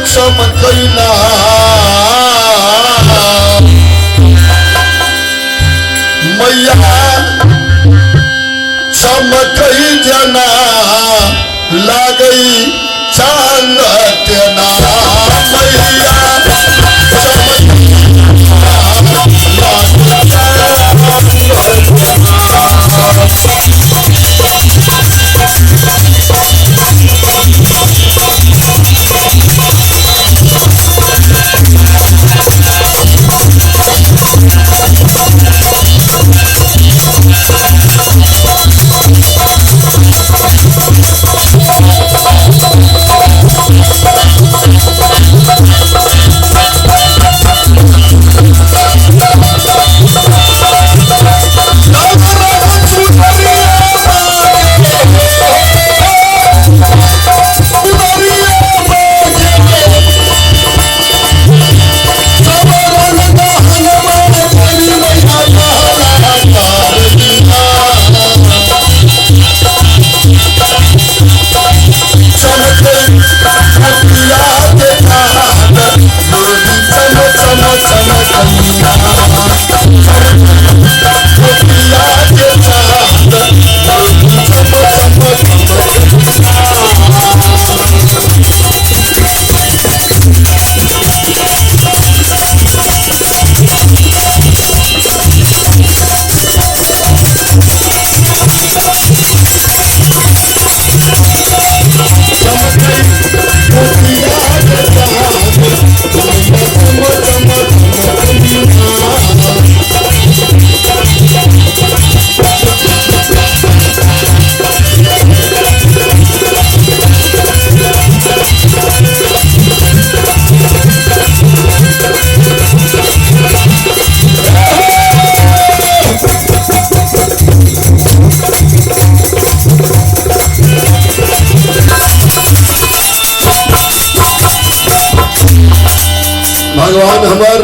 चमकैला मैया चमकई जना लागई चांद के नारा मैया भगवान हमार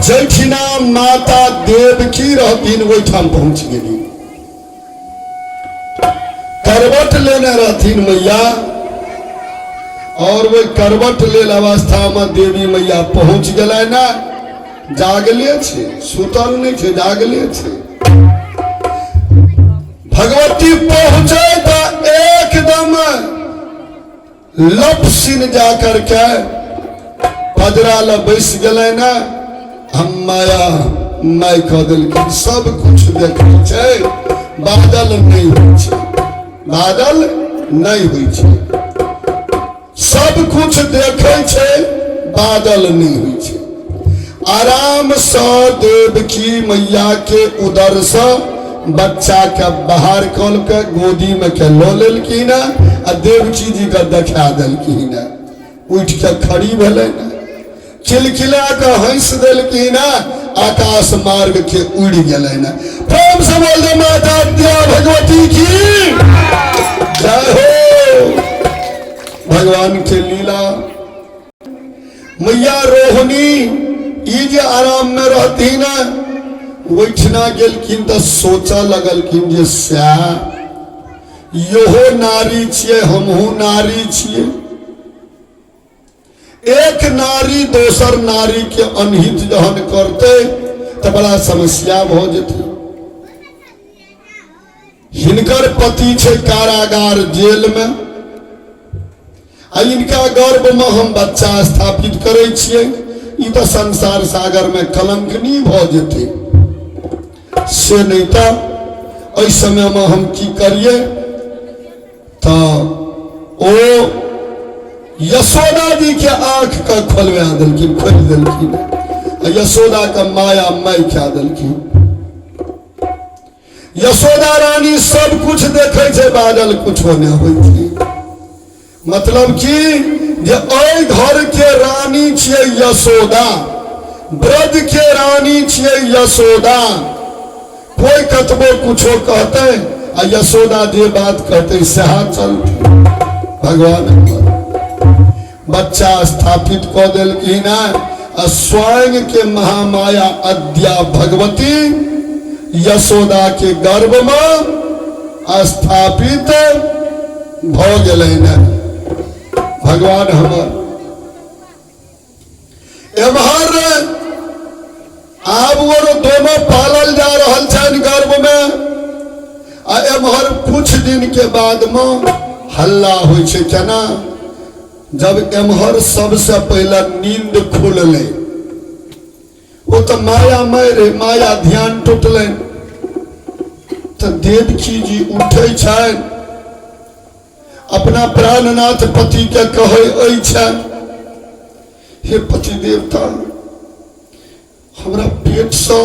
जैठिना माता देवकी रहतीन वही ठाम पहुंच गई करवट लेने रहतीन मैया और वो करवट लेल अवस्था में देवी मैया पहुंच गए ना जागले छे सुतल नहीं छे जागले छे भगवती पहुंचे तो एकदम लपसिन जाकर के पजरा ल बैस गए ना हम माया माय कह दिलखिन सब कुछ देखे छे बादल नहीं होइ छे बादल नहीं होइ छे सब कुछ देखे छे बादल नहीं होइ छे आराम से देवकी मैया के उदर से बच्चा के बाहर कल के गोदी में के लो लेलखिन आ देवकी जी के देखा देलखिन उठ के खड़ी भेलै ना खिलखिला के हंस देलखिन आकाश मार्ग के उड़ गए ना प्रेम से बोल दे माता भगवती की जय हो। भगवान के लीला मैया रोहिणी ई जे आराम में रहती ना वैठना गेलखिन तो सोचा लगलखिन जे स्या योहो नारी छिए हमहू नारी छिए एक नारी दोसर नारी के अनहित जहन करते तो बड़ा समस्या भ जेते हिनकर पति छे कारागार जेल में आ इनका गर्भ में हम बच्चा स्थापित करे छिए ई तो संसार सागर में कलंकनी भ जेते से नहीं तो इस समय में हम की करिए तो ओ यशोदा जी के आंख का खोलवा दिलखिन खोल दिलखिन यशोदा का माया माई क्या दिलखिन यशोदा रानी सब कुछ देखे छे बादल कुछ होने होई मतलब कि जे ओई घर के रानी छिए यशोदा ब्रज के रानी छिए यशोदा कोई कतबो कुछो कहते आ यशोदा जे बात कहते सहा चलते भगवान बच्चा स्थापित कर दिलखिन स्वयं के महामाया अद्या भगवती यशोदा के गर्भ में स्थापित भ गए भगवान हमर एम्हर आब वो दोनों पालल जा रहल छन गर्भ में आ एम्हर कुछ दिन के बाद में हल्ला होइ छै केना जब एम्हर सबसे पहले नींद खुलले वो तो माया मर माया ध्यान टूटले तो देवकी जी उठे छन अपना प्राणनाथ पति के कहे छन हे पति देवता हमरा पेट से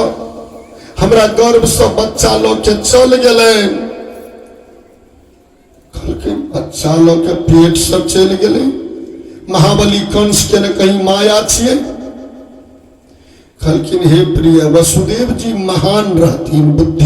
हमरा गर्भ से बच्चा लोग के चल गए बच्चा लोग के पेट से चल गए महाबली कंस के न कहीं माया छिए कहलखिन हे प्रिय वसुदेव जी महान रहथिन बुद्धि